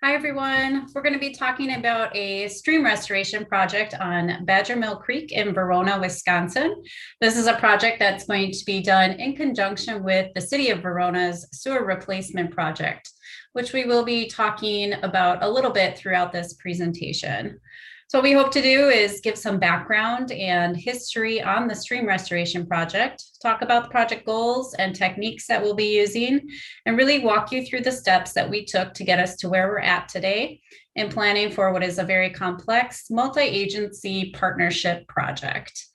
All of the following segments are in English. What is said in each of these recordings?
Hi, everyone. We're going to be talking about a stream restoration project on Badger Mill Creek in Verona, Wisconsin. This is a project that's going to be done in conjunction with the City of Verona's sewer replacement project, which we will be talking about a little bit throughout this presentation. So what we hope to do is give some background and history on the stream restoration project, talk about the project goals and techniques that we'll be using, and really walk you through the steps that we took to get us to where we're at today in planning for what is a very complex multi-agency partnership project.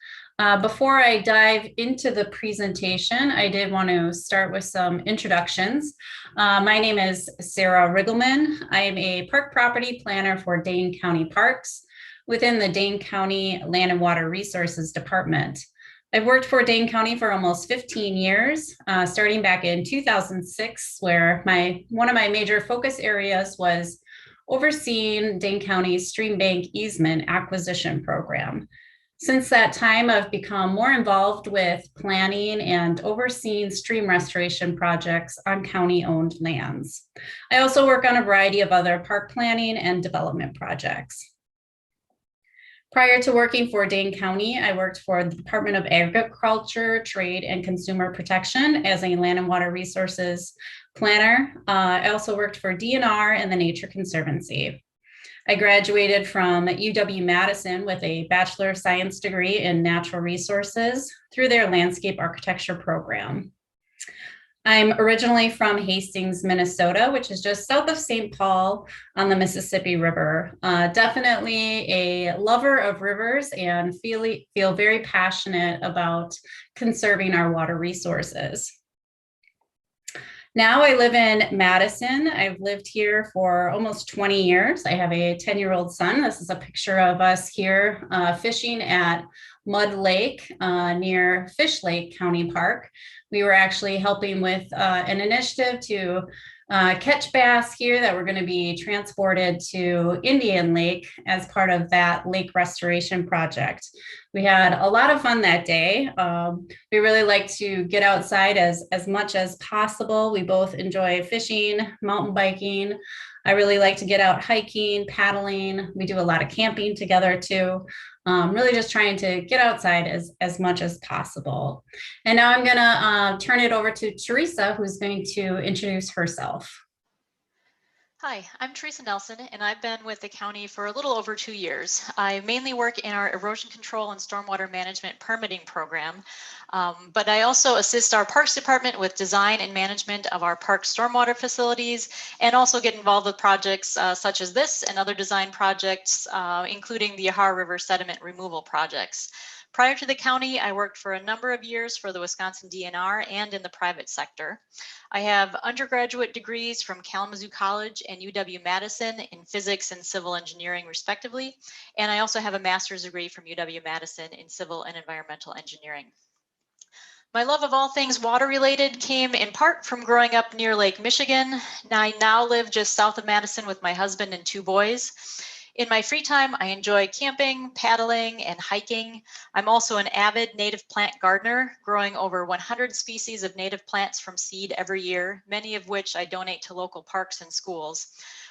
Before I dive into the presentation, I did want to start with some introductions. My name is Sarah Riggleman. I am a park property planner for Dane County Parks within the Dane County Land and Water Resources Department. I've worked for Dane County for almost 15 years, starting back in 2006, where one of my major focus areas was overseeing Dane County's stream bank easement acquisition program. Since that time, I've become more involved with planning and overseeing stream restoration projects on county-owned lands. I also work on a variety of other park planning and development projects. Prior to working for Dane County, I worked for the Department of Agriculture, Trade, and Consumer Protection as a land and water resources planner. I also worked for DNR and the Nature Conservancy. I graduated from UW-Madison with a Bachelor of Science degree in Natural Resources through their Landscape Architecture program. I'm originally from Hastings, Minnesota, which is just south of St. Paul on the Mississippi River. Definitely a lover of rivers and feel very passionate about conserving our water resources. Now I live in Madison. I've lived here for almost 20 years. I have a 10-year-old son. This is a picture of us here fishing at Mud Lake near Fish Lake County Park. We were actually helping with an initiative to catch bass here that were going to be transported to Indian Lake as part of that lake restoration project. We had a lot of fun that day. We really like to get outside as much as possible. We both enjoy fishing, mountain biking. I really like to get out hiking, paddling. We do a lot of camping together too. Really just trying to get outside as much as possible. And now I'm gonna turn it over to Teresa, who's going to introduce herself. Hi, I'm Teresa Nelson, and I've been with the county for a little over 2 years. I mainly work in our erosion control and stormwater management permitting program, but I also assist our Parks Department with design and management of our park stormwater facilities, and also get involved with projects such as this and other design projects, including the Yahar River sediment removal projects. Prior to the county, I worked for a number of years for the Wisconsin DNR and in the private sector. I have undergraduate degrees from Kalamazoo College and UW-Madison in physics and civil engineering, respectively, and I also have a master's degree from UW-Madison in civil and environmental engineering. My love of all things water-related came in part from growing up near Lake Michigan. I now live just south of Madison with my husband and 2 boys. In my free time, I enjoy camping, paddling, and hiking. I'm also an avid native plant gardener, growing over 100 species of native plants from seed every year, many of which I donate to local parks and schools.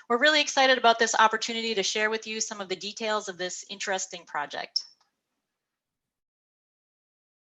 We're really excited about this opportunity to share with you some of the details of this interesting project.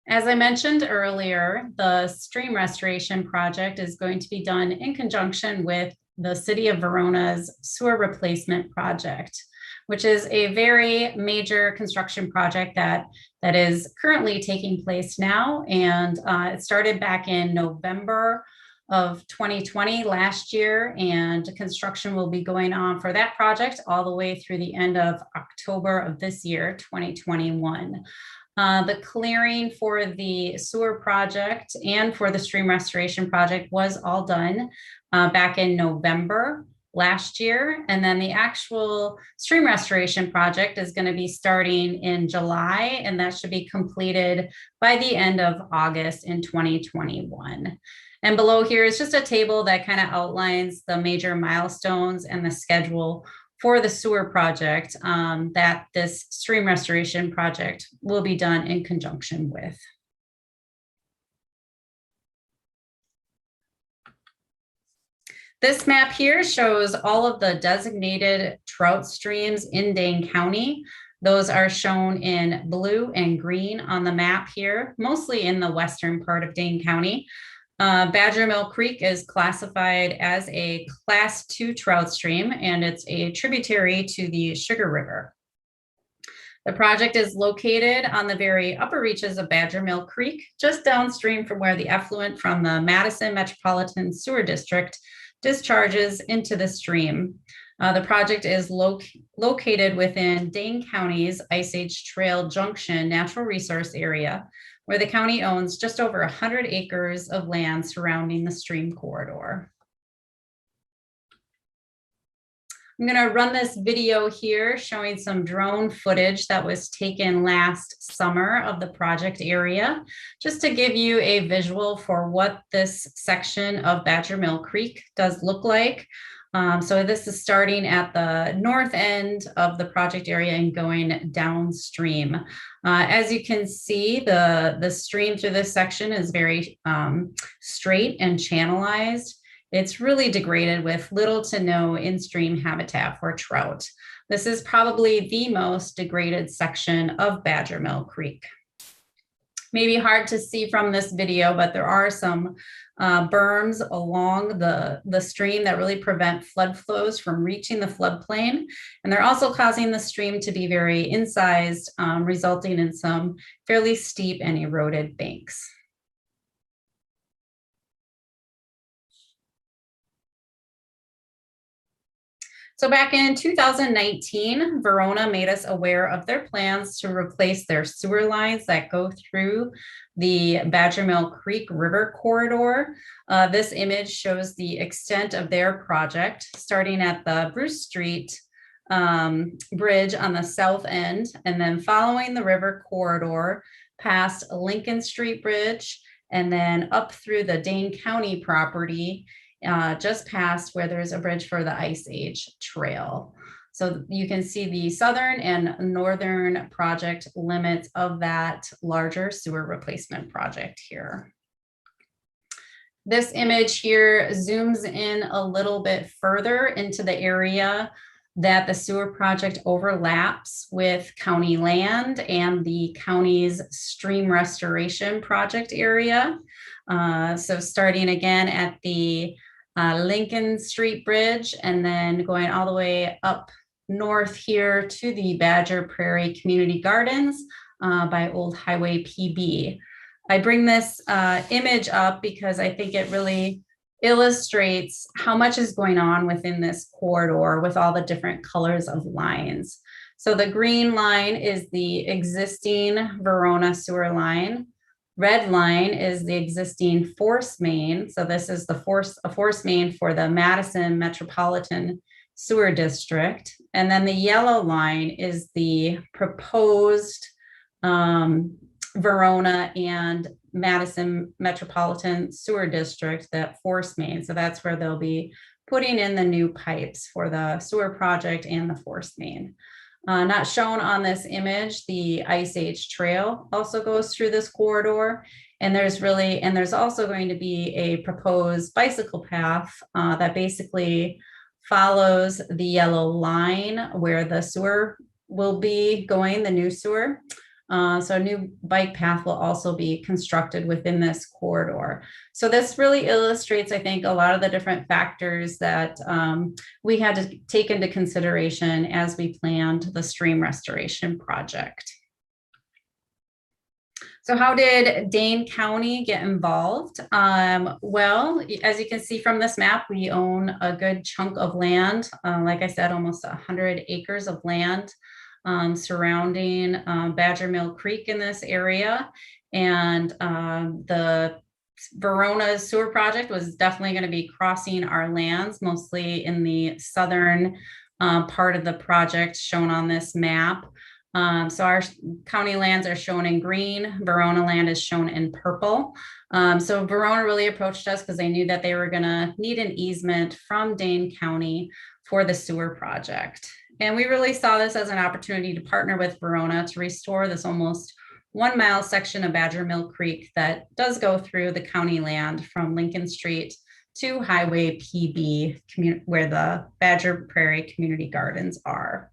As I mentioned earlier, the stream restoration project is going to be done in conjunction with the City of Verona's sewer replacement project, which is a very major construction project that is currently taking place now. And it started back in November of 2020 last year, and construction will be going on for that project all the way through the end of October of this year, 2021. The clearing for the sewer project and for the stream restoration project was all done back in November last year. And then the actual stream restoration project is going to be starting in July, and that should be completed by the end of August in 2021. And below here is just a table that kind of outlines the major milestones and the schedule for the sewer project that this stream restoration project will be done in conjunction with. This map here shows all of the designated trout streams in Dane County. Those are shown in blue and green on the map here, mostly in the western part of Dane County. Badger Mill Creek is classified as a Class 2 trout stream, and it's a tributary to the Sugar River. The project is located on the very upper reaches of Badger Mill Creek, just downstream from where the effluent from the Madison Metropolitan Sewer District discharges into the stream. The project is located within Dane County's Ice Age Trail Junction Natural Resource Area, where the county owns just over 100 acres of land surrounding the stream corridor. I'm going to run this video here showing some drone footage that was taken last summer of the project area, just to give you a visual for what this section of Badger Mill Creek does look like. So this is starting at the north end of the project area and going downstream. As you can see, the stream through this section is very straight and channelized. It's really degraded with little to no in-stream habitat for trout. This is probably the most degraded section of Badger Mill Creek. Maybe hard to see from this video, but there are some berms along the stream that really prevent flood flows from reaching the floodplain. And they're also causing the stream to be very incised, resulting in some fairly steep and eroded banks. So back in 2019, Verona made us aware of their plans to replace their sewer lines that go through the Badger Mill Creek River corridor. This image shows the extent of their project, starting at the Bruce Street bridge on the south end, and then following the river corridor past Lincoln Street Bridge, and then up through the Dane County property, just past where there's a bridge for the Ice Age Trail. So you can see the southern and northern project limits of that larger sewer replacement project here. This image here zooms in a little bit further into the area that the sewer project overlaps with county land and the county's stream restoration project area. So starting again at the Lincoln Street Bridge, and then going all the way up north here to the Badger Prairie Community Gardens by Old Highway PB. I bring this image up because I think it really illustrates how much is going on within this corridor with all the different colors of lines. So the green line is the existing Verona sewer line. Red line is the existing force main. So this is a force main for the Madison Metropolitan Sewer District. And then the yellow line is the proposed Verona and Madison Metropolitan Sewer District, that force main. So that's where they'll be putting in the new pipes for the sewer project and the force main. Not shown on this image, the Ice Age Trail also goes through this corridor, and there's also going to be a proposed bicycle path that basically follows the yellow line where the sewer will be going, the new sewer. So a new bike path will also be constructed within this corridor. So this really illustrates, I think, a lot of the different factors that we had to take into consideration as we planned the stream restoration project. So how did Dane County get involved? Well, as you can see from this map, we own a good chunk of land. Like I said, almost 100 acres of land surrounding Badger Mill Creek in this area. And the Verona sewer project was definitely going to be crossing our lands, mostly in the southern part of the project shown on this map. So our county lands are shown in green, Verona land is shown in purple. So Verona really approached us because they knew that they were going to need an easement from Dane County for the sewer project. And we really saw this as an opportunity to partner with Verona to restore this almost 1 mile section of Badger Mill Creek that does go through the county land from Lincoln Street to Highway PB, where the Badger Prairie Community Gardens are.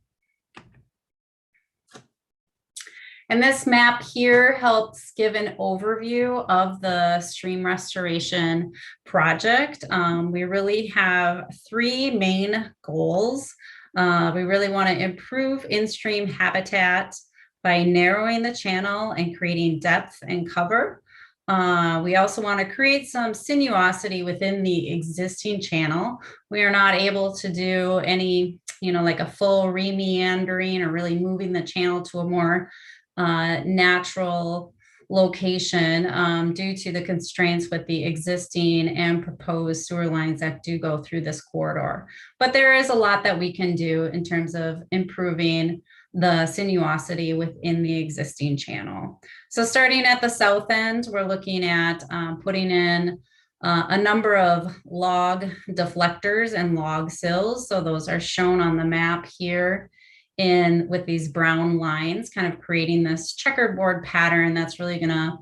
And this map here helps give an overview of the stream restoration project. We really have three main goals. We really want to improve in-stream habitat by narrowing the channel and creating depth and cover. We also want to create some sinuosity within the existing channel. We are not able to do any, like a full remeandering or really moving the channel to a more natural location due to the constraints with the existing and proposed sewer lines that do go through this corridor. But there is a lot that we can do in terms of improving the sinuosity within the existing channel. So starting at the south end, we're looking at putting in a number of log deflectors and log sills. So those are shown on the map here with these brown lines, kind of creating this checkerboard pattern that's really gonna,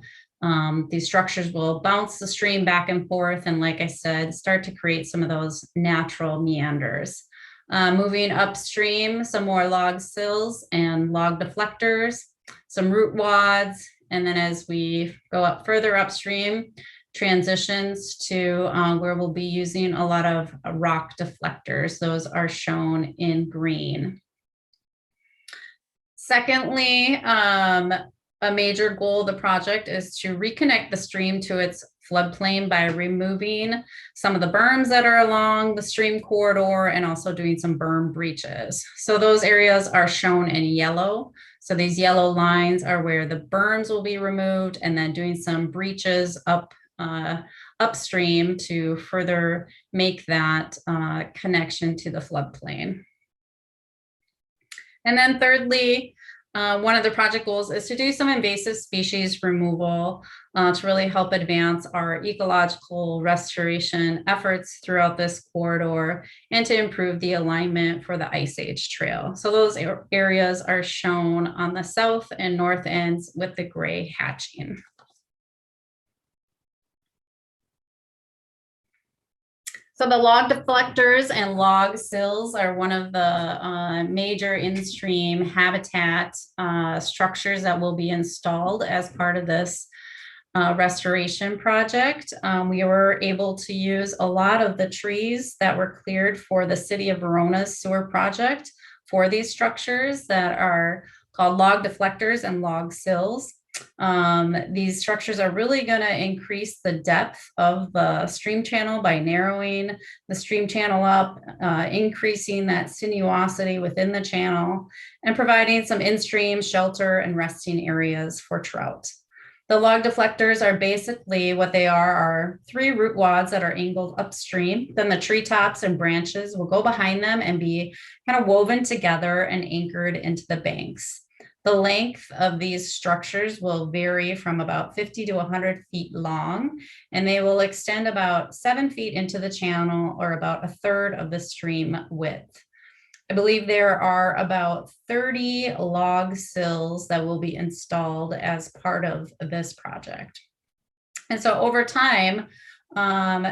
these structures will bounce the stream back and forth. And like I said, start to create some of those natural meanders. Moving upstream, some more log sills and log deflectors, some root wads. And then as we go up further upstream, transitions to where we'll be using a lot of rock deflectors. Those are shown in green. Secondly, a major goal of the project is to reconnect the stream to its floodplain by removing some of the berms that are along the stream corridor and also doing some berm breaches. So those areas are shown in yellow. So these yellow lines are where the berms will be removed, and then doing some breaches upstream to further make that connection to the floodplain. And then thirdly, one of the project goals is to do some invasive species removal to really help advance our ecological restoration efforts throughout this corridor and to improve the alignment for the Ice Age Trail. So those areas are shown on the south and north ends with the gray hatching. So the log deflectors and log sills are one of the major in-stream habitat structures that will be installed as part of this restoration project. We were able to use a lot of the trees that were cleared for the City of Verona's sewer project for these structures that are called log deflectors and log sills. These structures are really going to increase the depth of the stream channel by narrowing the stream channel up, increasing that sinuosity within the channel, and providing some in-stream shelter and resting areas for trout. The log deflectors are basically what they are three root wads that are angled upstream. Then the treetops and branches will go behind them and be kind of woven together and anchored into the banks. The length of these structures will vary from about 50 to 100 feet long, and they will extend about 7 feet into the channel, or about a third of the stream width. I believe there are about 30 log sills that will be installed as part of this project. And so over time,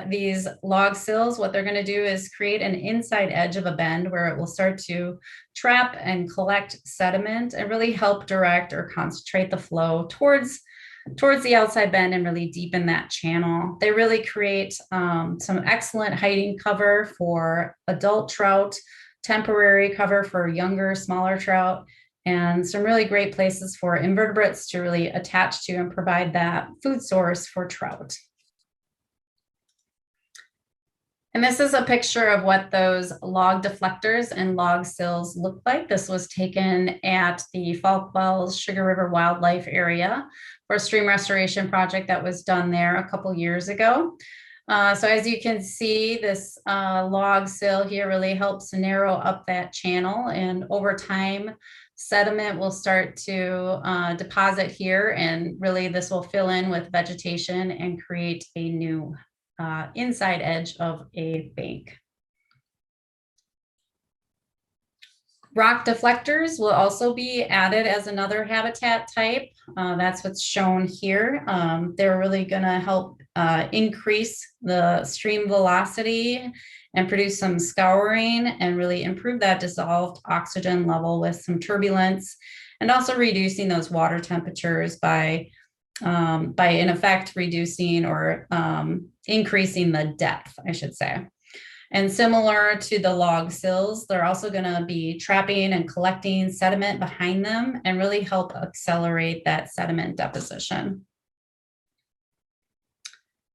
these log sills, what they're going to do is create an inside edge of a bend where it will start to trap and collect sediment and really help direct or concentrate the flow towards the outside bend and really deepen that channel. They really create some excellent hiding cover for adult trout, temporary cover for younger, smaller trout, and some really great places for invertebrates to really attach to and provide that food source for trout. And this is a picture of what those log deflectors and log sills look like. This was taken at the Falk Wells Sugar River Wildlife Area for a stream restoration project that was done there a couple years ago. So as you can see, this log sill here really helps narrow up that channel, and over time, sediment will start to deposit here, and really this will fill in with vegetation and create a new inside edge of a bank. Rock deflectors will also be added as another habitat type. That's what's shown here. They're really going to help increase the stream velocity and produce some scouring and really improve that dissolved oxygen level with some turbulence, and also reducing those water temperatures by in effect reducing or increasing the depth, I should say. And similar to the log sills, they're also going to be trapping and collecting sediment behind them and really help accelerate that sediment deposition.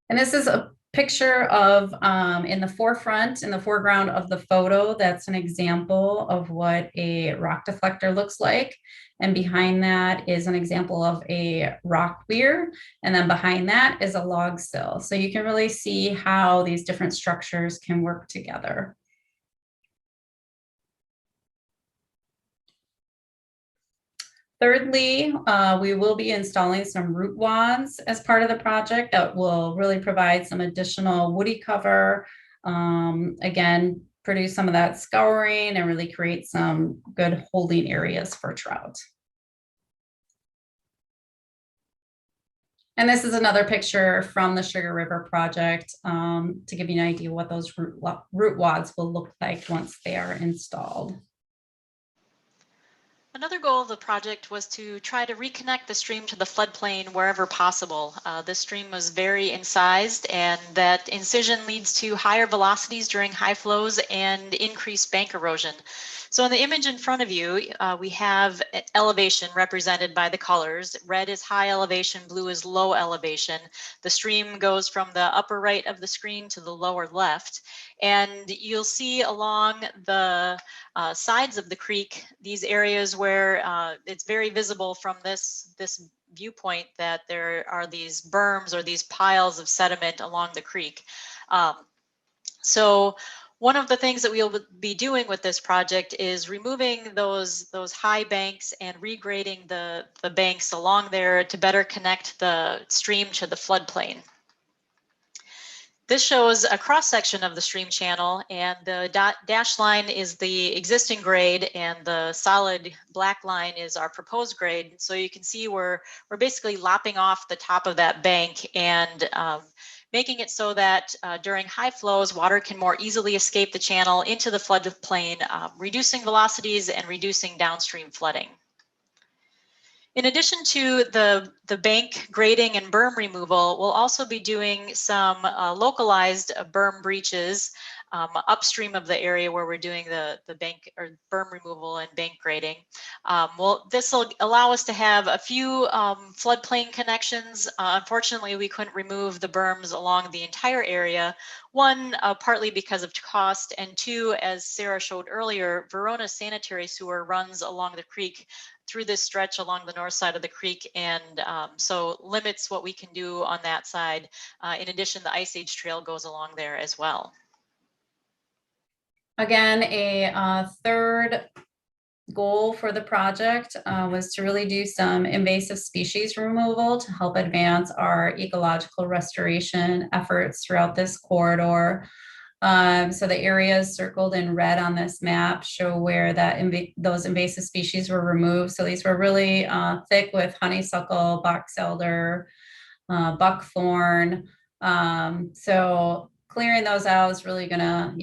And this is a picture of in the foreground of the photo. That's an example of what a rock deflector looks like. And behind that is an example of a rock weir. And then behind that is a log sill. So you can really see how these different structures can work together. Thirdly, we will be installing some root wads as part of the project that will really provide some additional woody cover. Again, produce some of that scouring and really create some good holding areas for trout. And this is another picture from the Sugar River project to give you an idea what those root wads will look like once they are installed. Another goal of the project was to try to reconnect the stream to the floodplain wherever possible. This stream was very incised, and that incision leads to higher velocities during high flows and increased bank erosion. So in the image in front of you, we have elevation represented by the colors. Red is high elevation, blue is low elevation. The stream goes from the upper right of the screen to the lower left. And you'll see along the sides of the creek, these areas where it's very visible from this viewpoint that there are these berms or these piles of sediment along the creek. So one of the things that we'll be doing with this project is removing those high banks and regrading the banks along there to better connect the stream to the floodplain. This shows a cross section of the stream channel, and the dashed line is the existing grade and the solid black line is our proposed grade. So you can see we're basically lopping off the top of that bank and making it so that during high flows, water can more easily escape the channel into the floodplain, reducing velocities and reducing downstream flooding. In addition to the bank grading and berm removal, we'll also be doing some localized berm breaches upstream of the area where we're doing the bank or berm removal and bank grading. This will allow us to have a few floodplain connections. Unfortunately, we couldn't remove the berms along the entire area. One, partly because of cost, and two, as Sarah showed earlier, Verona sanitary sewer runs along the creek through this stretch along the north side of the creek, and so limits what we can do on that side. In addition, the Ice Age Trail goes along there as well. Again, a third goal for the project was to really do some invasive species removal to help advance our ecological restoration efforts throughout this corridor. So the areas circled in red on this map show where those invasive species were removed. So these were really thick with honeysuckle, box elder, buckthorn. So clearing those out is really gonna,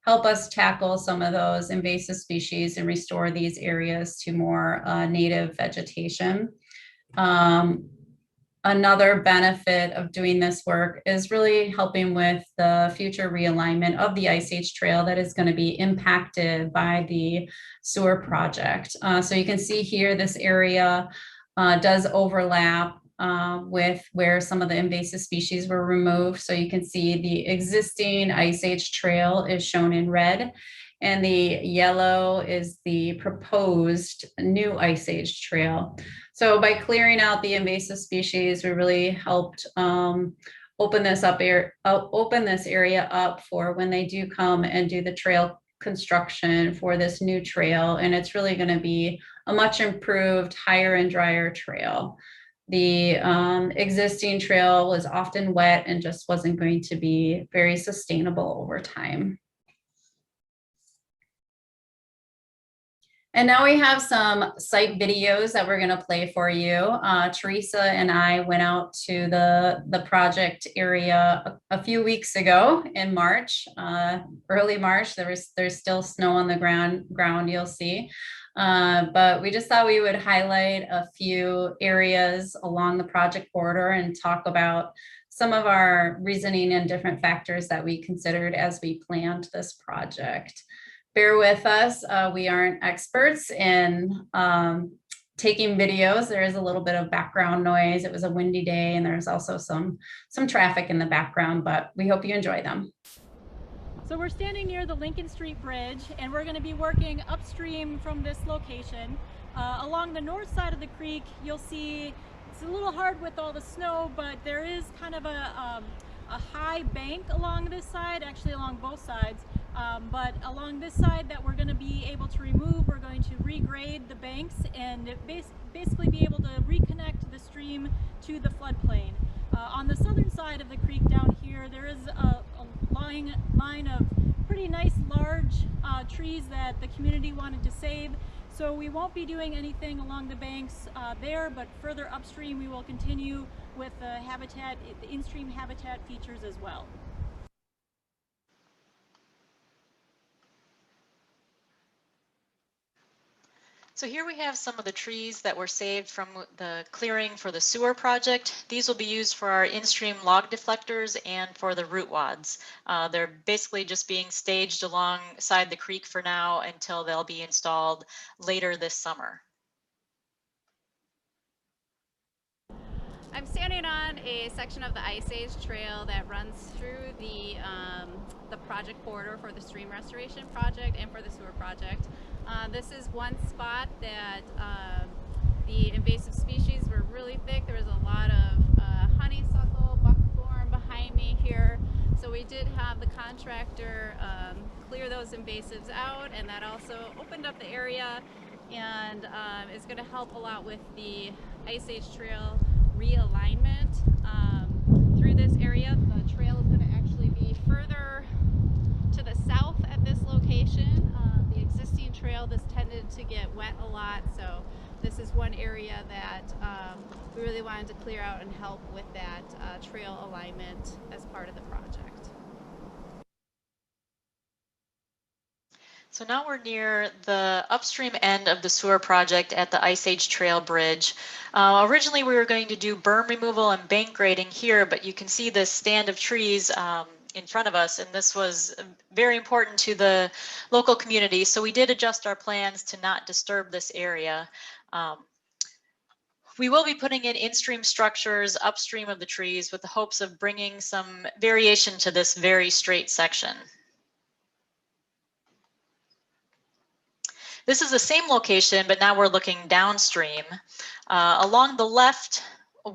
help us tackle some of those invasive species and restore these areas to more native vegetation. Another benefit of doing this work is really helping with the future realignment of the Ice Age Trail that is going to be impacted by the sewer project. So you can see here, this area does overlap with where some of the invasive species were removed. So you can see the existing Ice Age Trail is shown in red, and the yellow is the proposed new Ice Age Trail. So by clearing out the invasive species, we really helped open this area up for when they do come and do the trail construction for this new trail. And it's really going to be a much improved, higher and drier trail. The existing trail was often wet and just wasn't going to be very sustainable over time. And now we have some site videos that we're going to play for you. Teresa and I went out to the project area a few weeks ago in March, early March. There's still snow on the ground you'll see. But we just thought we would highlight a few areas along the project border and talk about some of our reasoning and different factors that we considered as we planned this project. Bear with us. We aren't experts in taking videos. There is a little bit of background noise. It was a windy day and there's also some traffic in the background, but we hope you enjoy them. So we're standing near the Lincoln Street Bridge and we're going to be working upstream from this location. Along the north side of the creek, you'll see it's a little hard with all the snow, but there is kind of a high bank along this side, actually along both sides. But along this side that we're going to be able to remove, we're going to regrade the banks and basically be able to reconnect the stream to the floodplain. On the southern side of the creek down here, there is a line of pretty nice large trees that the community wanted to save. So we won't be doing anything along the banks there, but further upstream we will continue with the habitat, the in-stream habitat features as well. So here we have some of the trees that were saved from the clearing for the sewer project. These will be used for our in-stream log deflectors and for the root wads. They're basically just being staged alongside the creek for now until they'll be installed later this summer. I'm standing on a section of the Ice Age Trail that runs through the project border for the stream restoration project and for the sewer project. This is one spot that the invasive species were really thick. There was a lot of honeysuckle, buckthorn behind me here. So we did have the contractor clear those invasives out, and that also opened up the area and is going to help a lot with the Ice Age Trail realignment through this area. The trail is going to actually be further to the south at this location. The existing trail, this tended to get wet a lot, so this is one area that we really wanted to clear out and help with that trail alignment as part of the project. So now we're near the upstream end of the sewer project at the Ice Age Trail Bridge. Originally we were going to do berm removal and bank grading here, but you can see this stand of trees in front of us, and this was very important to the local community, so we did adjust our plans to not disturb this area. We will be putting in in-stream structures upstream of the trees with the hopes of bringing some variation to this very straight section. This is the same location, but now we're looking downstream. Along the left,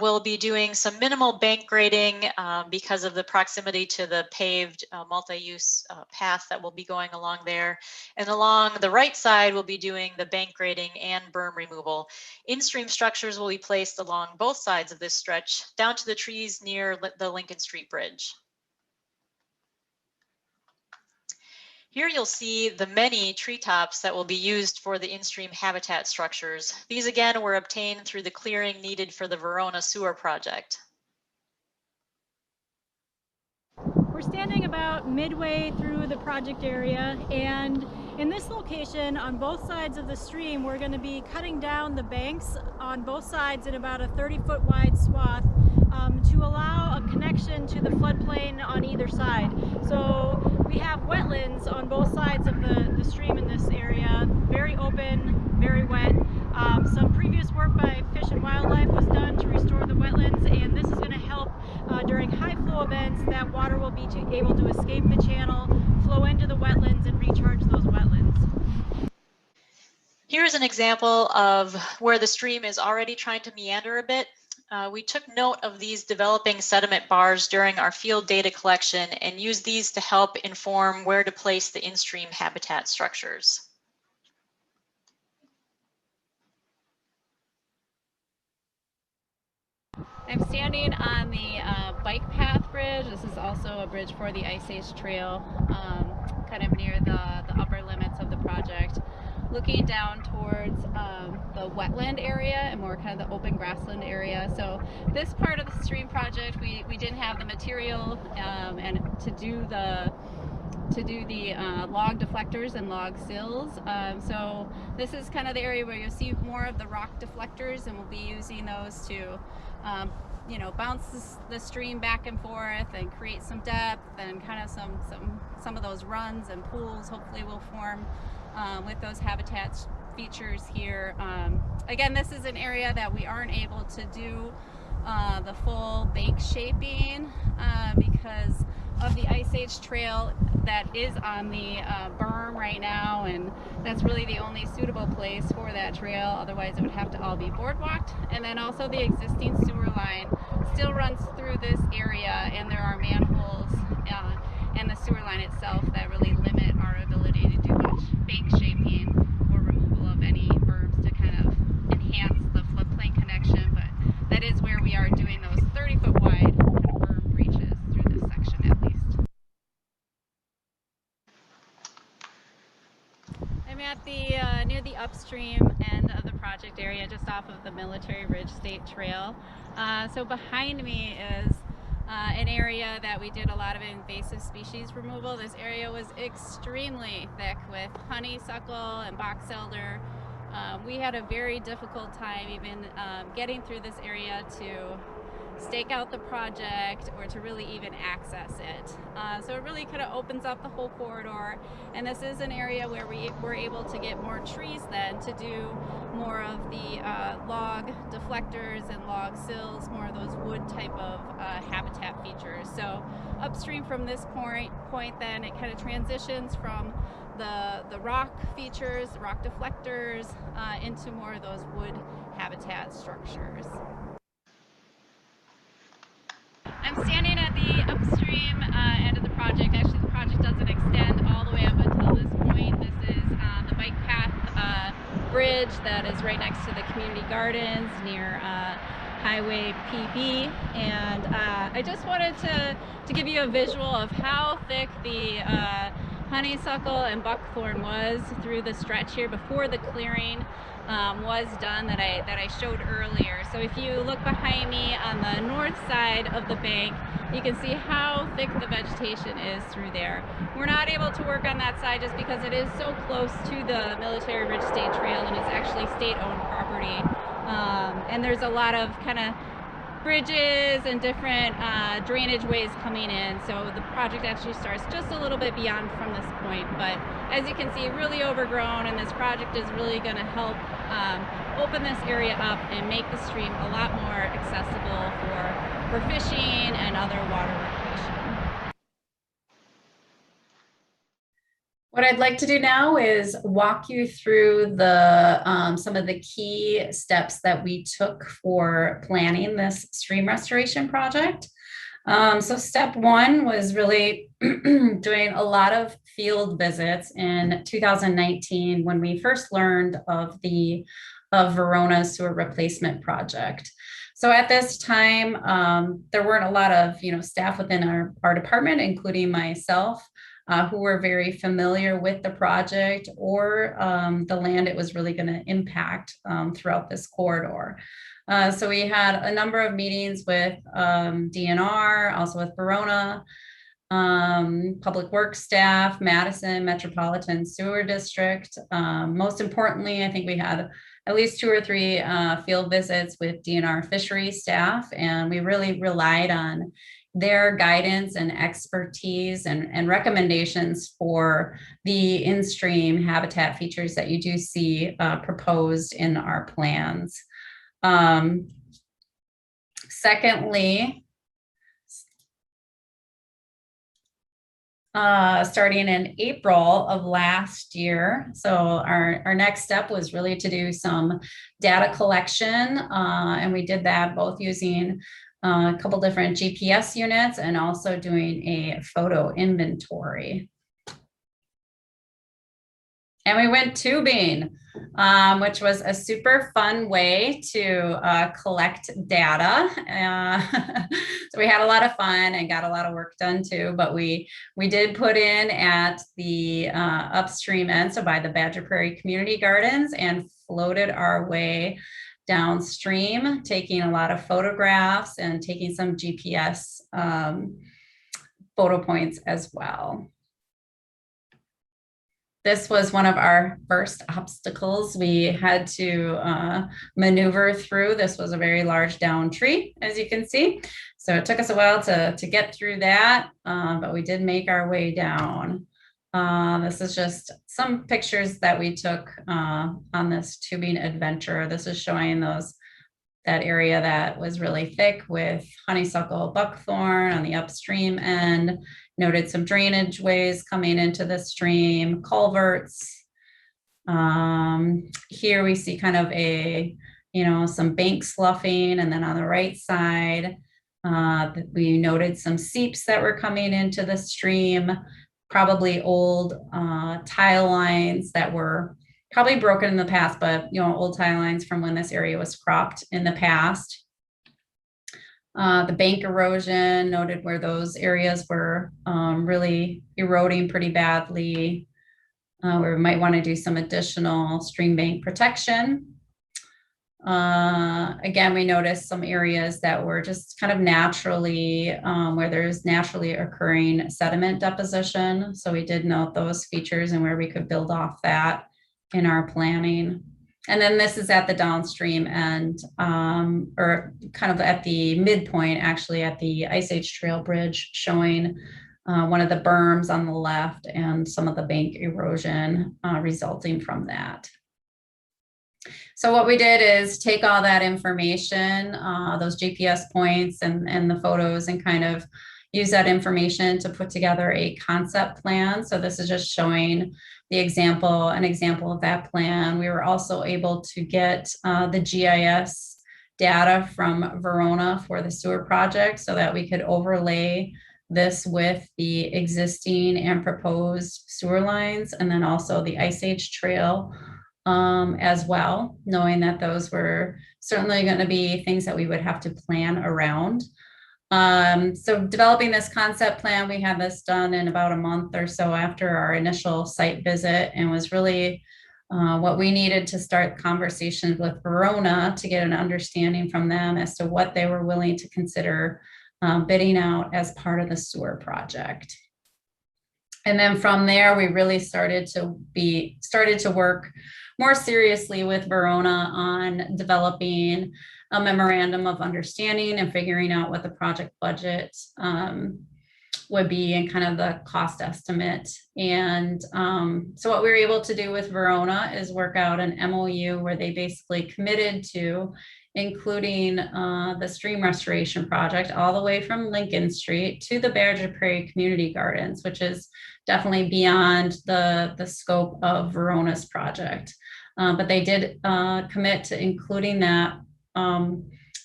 we'll be doing some minimal bank grading because of the proximity to the paved multi-use path that will be going along there. And along the right side, we'll be doing the bank grading and berm removal. In-stream structures will be placed along both sides of this stretch down to the trees near the Lincoln Street Bridge. Here you'll see the many treetops that will be used for the in-stream habitat structures. These again were obtained through the clearing needed for the Verona sewer project. We're standing about midway through the project area, and in this location on both sides of the stream we're going to be cutting down the banks on both sides in about a 30-foot wide swath to allow a connection to the floodplain on either side. So we have wetlands on both sides of the stream in this area, very open, very wet. Some previous work by Fish and Wildlife was done to restore the wetlands, and this is going to help during high flow events. That water will be able to escape the channel, flow into the wetlands, and recharge those wetlands. Here's an example of where the stream is already trying to meander a bit. We took note of these developing sediment bars during our field data collection and used these to help inform where to place the in-stream habitat structures. I'm standing on the bike path bridge. This is also a bridge for the Ice Age Trail, kind of near the upper limits of the project. looking down towards the wetland area and more kind of the open grassland area. So this part of the stream project, we didn't have the material and to do the log deflectors and log sills. So this is kind of the area where you'll see more of the rock deflectors, and we'll be using those to you know, bounce the stream back and forth and create some depth, and kind of some of those runs and pools hopefully will form with those habitat features here. Again, this is an area that we aren't able to do the full bank shaping because of the Ice Age trail that is on the berm right now, and that's really the only suitable place for that trail. Otherwise it would have to all be boardwalked. And then also the existing sewer line still runs through this area, and there are manholes and the sewer line itself that really limit our ability to do much bank shaping or removal of any berms to kind of enhance the floodplain connection. But that is where we are doing those 30-foot wide kind of berm breaches through this section at least. I'm at the near the upstream end of the project area, just off of the Military Ridge State Trail. So behind me is an area that we did a lot of invasive species removal. This area was extremely thick with honeysuckle and box elder. We had a very difficult time even getting through this area to stake out the project or to really even access it. So it really kind of opens up the whole corridor, and this is an area where we were able to get more trees then to do more of the log deflectors and log sills, more of those wood type of habitat features. So upstream from this point then it kind of transitions from the rock features, the rock deflectors, into more of those wood habitat structures. I'm standing at the upstream end of the project. Actually, the project doesn't extend all the way up until this point. This is the bike path bridge that is right next to the community gardens near Highway PB. And I just wanted to give you a visual of how thick the honeysuckle and buckthorn was through the stretch here before the clearing was done that I showed earlier. So if you look behind me on the north side of the bank, you can see how thick the vegetation is through there. We're not able to work on that side just because it is so close to the Military Ridge State Trail, and it's actually state-owned property. And there's a lot of kind of bridges and different drainage ways coming in, so the project actually starts just a little bit beyond from this point. But as you can see, really overgrown, and this project is really going to help open this area up and make the stream a lot more accessible for fishing and other water recreation. What I'd like to do now is walk you through the some of the key steps that we took for planning this stream restoration project. So step one was really doing a lot of field visits in 2019 when we first learned of the Verona sewer replacement project. So at this time, there weren't a lot of staff within our department, including myself, who were very familiar with the project or the land it was really going to impact throughout this corridor. So we had a number of meetings with DNR, also with Verona, Public Works staff, Madison Metropolitan Sewer District. Most importantly, I think we had at least 2 or 3 field visits with DNR fisheries staff, and we really relied on their guidance and expertise and recommendations for the in-stream habitat features that you do see proposed in our plans. Secondly, starting in April of last year. So our next step was really to do some data collection, and we did that both using a couple different GPS units and also doing a photo inventory. And we went tubing, which was a super fun way to collect data. So we had a lot of fun and got a lot of work done too, but we did put in at the upstream end, so by the Badger Prairie Community Gardens, and floated our way downstream, taking a lot of photographs and taking some GPS photo points as well. This was one of our first obstacles we had to maneuver through. This was a very large down tree, as you can see. So it took us a while to get through that, but we did make our way down. This is just some pictures that we took on this tubing adventure. This is showing that area that was really thick with honeysuckle buckthorn on the upstream end. Noted some drainage ways coming into the stream, culverts. Here we see kind of some bank sloughing, and then on the right side, we noted some seeps that were coming into the stream, probably old tile lines that were probably broken in the past, but old tile lines from when this area was cropped in the past. The bank erosion, noted where those areas were really eroding pretty badly, where we might want to do some additional stream bank protection. Again, we noticed some areas that were just kind of naturally, where there's naturally occurring sediment deposition. So we did note those features and where we could build off that in our planning. And then this is at the downstream end, or kind of at the midpoint, actually, at the Ice Age Trail Bridge, showing one of the berms on the left and some of the bank erosion resulting from that. So what we did is take all that information, those GPS points and the photos, and kind of use that information to put together a concept plan. So this is just showing an example of that plan. We were also able to get the GIS data from Verona for the sewer project so that we could overlay this with the existing and proposed sewer lines, and then also the Ice Age Trail as well, knowing that those were certainly going to be things that we would have to plan around. So developing this concept plan, we had this done in about a month or so after our initial site visit, and was really what we needed to start conversations with Verona to get an understanding from them as to what they were willing to consider bidding out as part of the sewer project. And then from there, we really started to work more seriously with Verona on developing a memorandum of understanding and figuring out what the project budget would be and kind of the cost estimate. And so what we were able to do with Verona is work out an MOU where they basically committed to including the stream restoration project all the way from Lincoln Street to the Badger Prairie Community Gardens, which is definitely beyond the scope of Verona's project. But they did commit to including that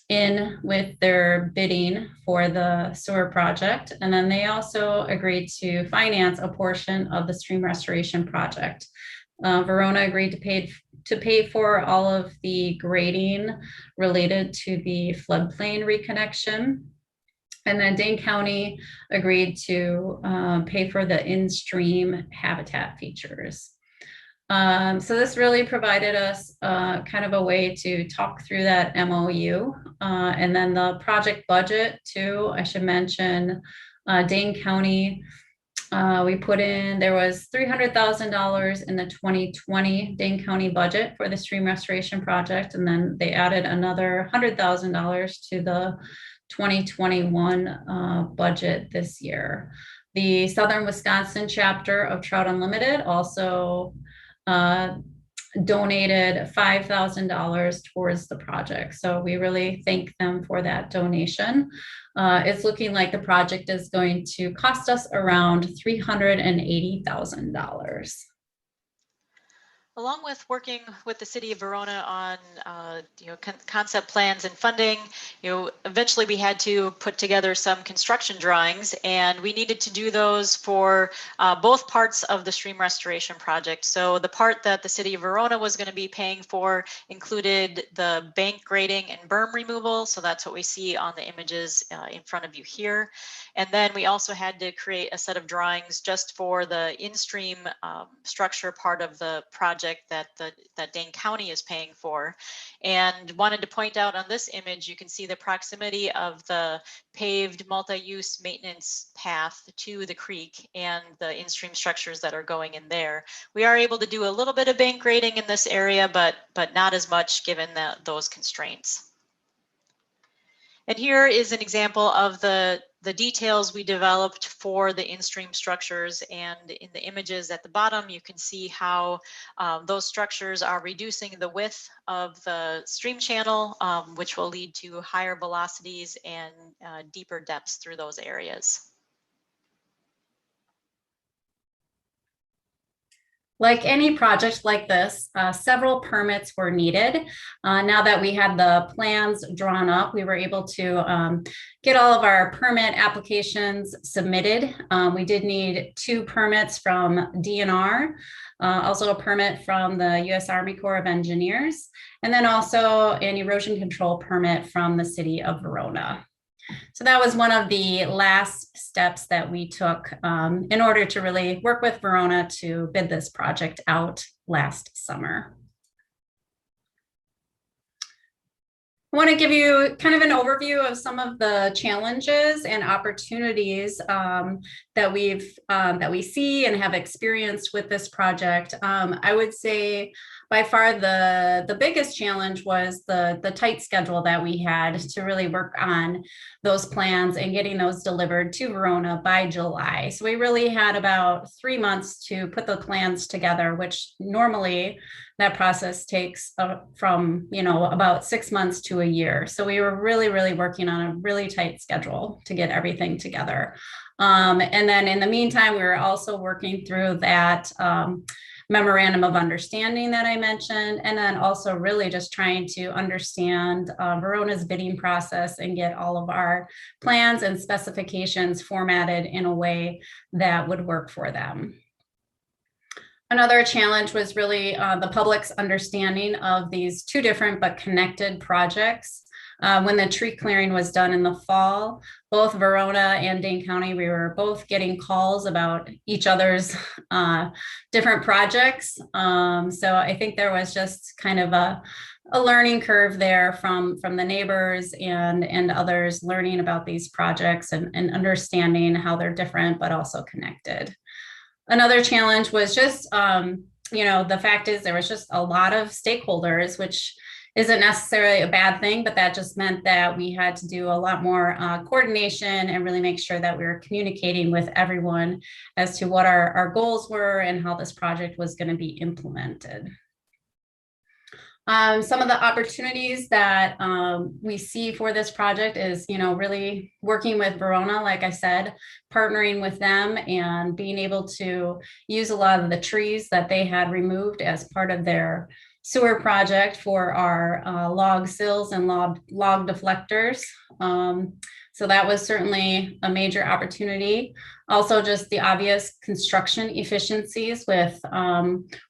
in with their bidding for the sewer project. And then they also agreed to finance a portion of the stream restoration project. Verona agreed to pay for all of the grading related to the floodplain reconnection. And then Dane County agreed to pay for the in-stream habitat features. So this really provided us kind of a way to talk through that MOU. And then the project budget too, I should mention, Dane County, we put in, there was $300,000 in the 2020 Dane County budget for the stream restoration project. And then they added another $100,000 to the 2021 budget this year. The Southern Wisconsin chapter of Trout Unlimited also donated $5,000 towards the project. So we really thank them for that donation. It's looking like the project is going to cost us around $380,000. Along with working with the city of Verona on concept plans and funding, eventually we had to put together some construction drawings, and we needed to do those for both parts of the stream restoration project. So the part that the city of Verona was going to be paying for included the bank grading and berm removal. So that's what we see on the images in front of you here. And then we also had to create a set of drawings just for the InStream structure part of the project that Dane County is paying for. And wanted to point out on this image, you can see the proximity of the paved multi-use maintenance path to the creek and the InStream structures that are going in there. We are able to do a little bit of bank grading in this area, but not as much given those constraints. And here is an example of the details we developed for the InStream structures, and in the images at the bottom you can see how those structures are reducing the width of the stream channel, which will lead to higher velocities and deeper depths through those areas. Like any project like this, several permits were needed. Now that we had the plans drawn up, we were able to get all of our permit applications submitted. We did need 2 permits from DNR, also a permit from the U.S. Army Corps of Engineers, and then also an erosion control permit from the city of Verona. So that was one of the last steps that we took in order to really work with Verona to bid this project out last summer. I want to give you kind of an overview of some of the challenges and opportunities that we see and have experienced with this project. I would say by far the biggest challenge was the tight schedule that we had to really work on those plans and getting those delivered to Verona by July. So we really had about 3 months to put the plans together, which normally that process takes from about 6 months to a year. So we were really working on a really tight schedule to get everything together. And then in the meantime, we were also working through that memorandum of understanding that I mentioned, and then also really just trying to understand Verona's bidding process and get all of our plans and specifications formatted in a way that would work for them. Another challenge was really the public's understanding of these 2 different but connected projects. When the tree clearing was done in the fall, both Verona and Dane County, we were both getting calls about each other's different projects. So I think there was just kind of a learning curve there from the neighbors and others learning about these projects and understanding how they're different but also connected. Another challenge was just, the fact is there was just a lot of stakeholders, which isn't necessarily a bad thing, but that just meant that we had to do a lot more coordination and really make sure that we were communicating with everyone as to what our goals were and how this project was going to be implemented. Some of the opportunities that we see for this project is, really working with Verona, like I said, partnering with them and being able to use a lot of the trees that they had removed as part of their sewer project for our log sills and log deflectors. So that was certainly a major opportunity. Also, just the obvious construction efficiencies with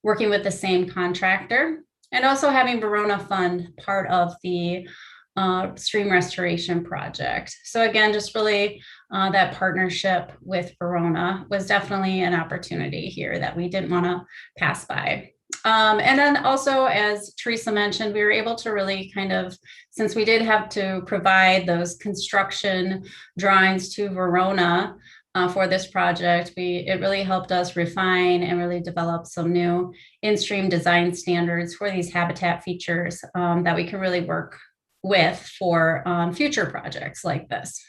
working with the same contractor, and also having Verona fund part of the stream restoration project. So again, just really that partnership with Verona was definitely an opportunity here that we didn't want to pass by. And then also, as Teresa mentioned, we were able to really kind of, since we did have to provide those construction drawings to Verona for this project, it really helped us refine and really develop some new InStream design standards for these habitat features that we can really work with for future projects like this.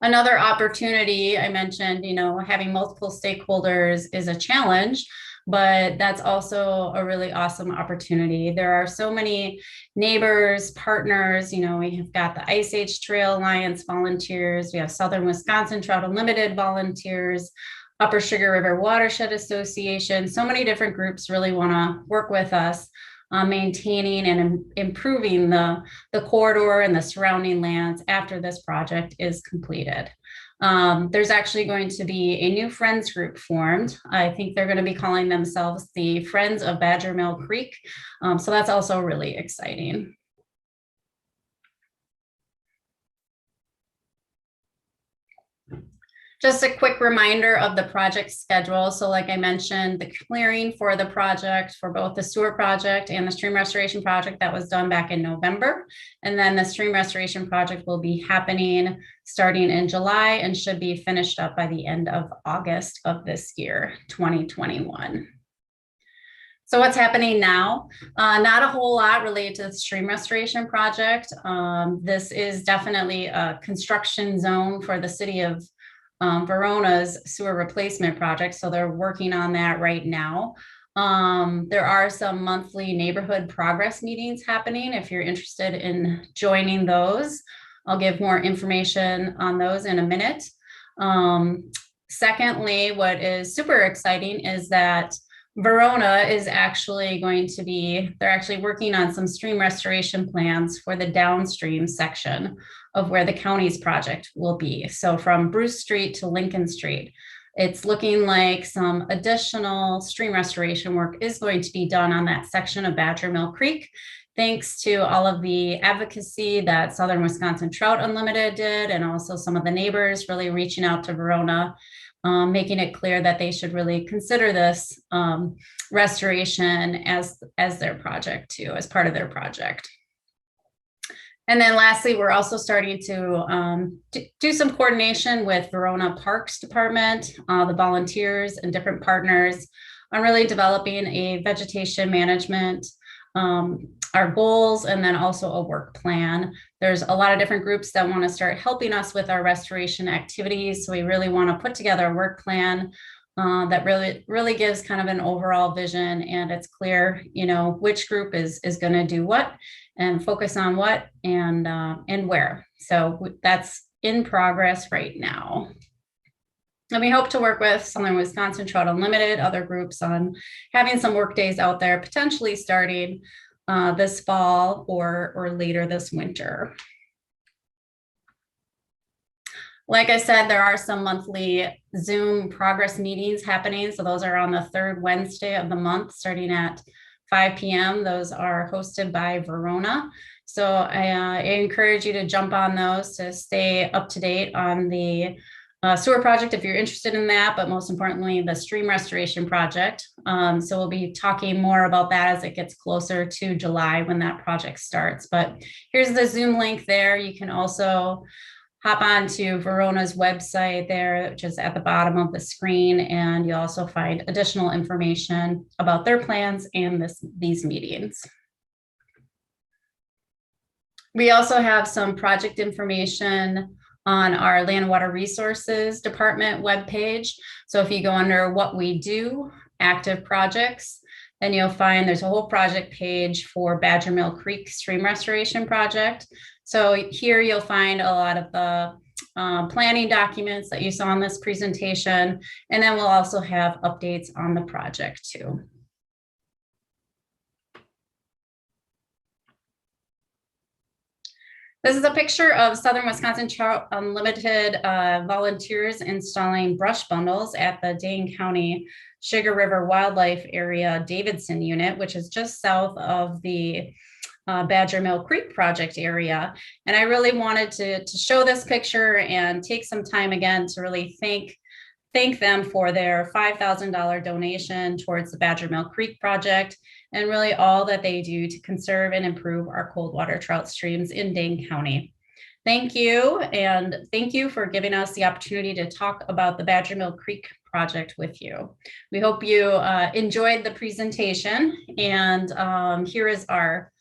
Another opportunity I mentioned, having multiple stakeholders is a challenge, but that's also a really awesome opportunity. There are so many neighbors, partners, we have got the Ice Age Trail Alliance volunteers, we have Southern Wisconsin Trout Unlimited volunteers, Upper Sugar River Watershed Association. So many different groups really want to work with us on maintaining and improving the corridor and the surrounding lands after this project is completed. There's actually going to be a new Friends group formed. I think they're going to be calling themselves the Friends of Badger Mill Creek. So that's also really exciting. Just a quick reminder of the project schedule. So like I mentioned, the clearing for the project for both the sewer project and the stream restoration project that was done back in November. And then the stream restoration project will be happening starting in July and should be finished up by the end of August of this year, 2021. So what's happening now? Not a whole lot related to the stream restoration project. This is definitely a construction zone for the city of Verona's sewer replacement project. So they're working on that right now. There are some monthly neighborhood progress meetings happening. If you're interested in joining those, I'll give more information on those in a minute. Secondly, what is super exciting is that Verona is actually they're actually working on some stream restoration plans for the downstream section of where the county's project will be. So from Bruce Street to Lincoln Street, it's looking like some additional stream restoration work is going to be done on that section of Badger Mill Creek, thanks to all of the advocacy that Southern Wisconsin Trout Unlimited did, and also some of the neighbors really reaching out to Verona, making it clear that they should really consider this restoration as their project too, as part of their project. And then lastly, we're also starting to do some coordination with Verona Parks Department, the volunteers and different partners on really developing a vegetation management, our goals, and then also a work plan. There's a lot of different groups that want to start helping us with our restoration activities. So we really want to put together a work plan that really gives kind of an overall vision, and it's clear, which group is going to do what and focus on what and where. So that's in progress right now. And we hope to work with Southern Wisconsin Trout Unlimited, other groups on having some work days out there, potentially starting this fall or later this winter. Like I said, there are some monthly Zoom progress meetings happening. So those are on the third Wednesday of the month, starting at 5 p.m. Those are hosted by Verona. So I encourage you to jump on those to stay up to date on the sewer project if you're interested in that, but most importantly, the stream restoration project. So we'll be talking more about that as it gets closer to July when that project starts. But here's the Zoom link there. You can also hop on to Verona's website there, which is at the bottom of the screen, and you'll also find additional information about their plans and these meetings. We also have some project information on our Land Water Resources Department webpage. So if you go under what we do, active projects, then you'll find there's a whole project page for Badger Mill Creek Stream Restoration Project. So here you'll find a lot of the planning documents that you saw in this presentation, and then we'll also have updates on the project too. This is a picture of Southern Wisconsin Trout Unlimited volunteers installing brush bundles at the Dane County Sugar River Wildlife Area Davidson unit, which is just south of the Badger Mill Creek project area. And I really wanted to show this picture and take some time again to really thank them for their $5,000 donation towards the Badger Mill Creek project, and really all that they do to conserve and improve our cold water trout streams in Dane County. Thank you, and thank you for giving us the opportunity to talk about the Badger Mill Creek project with you. We hope you enjoyed the presentation, and here is our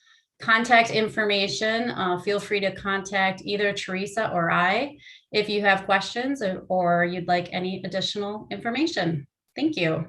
contact information. Feel free to contact either Teresa or I if you have questions or you'd like any additional information. Thank you.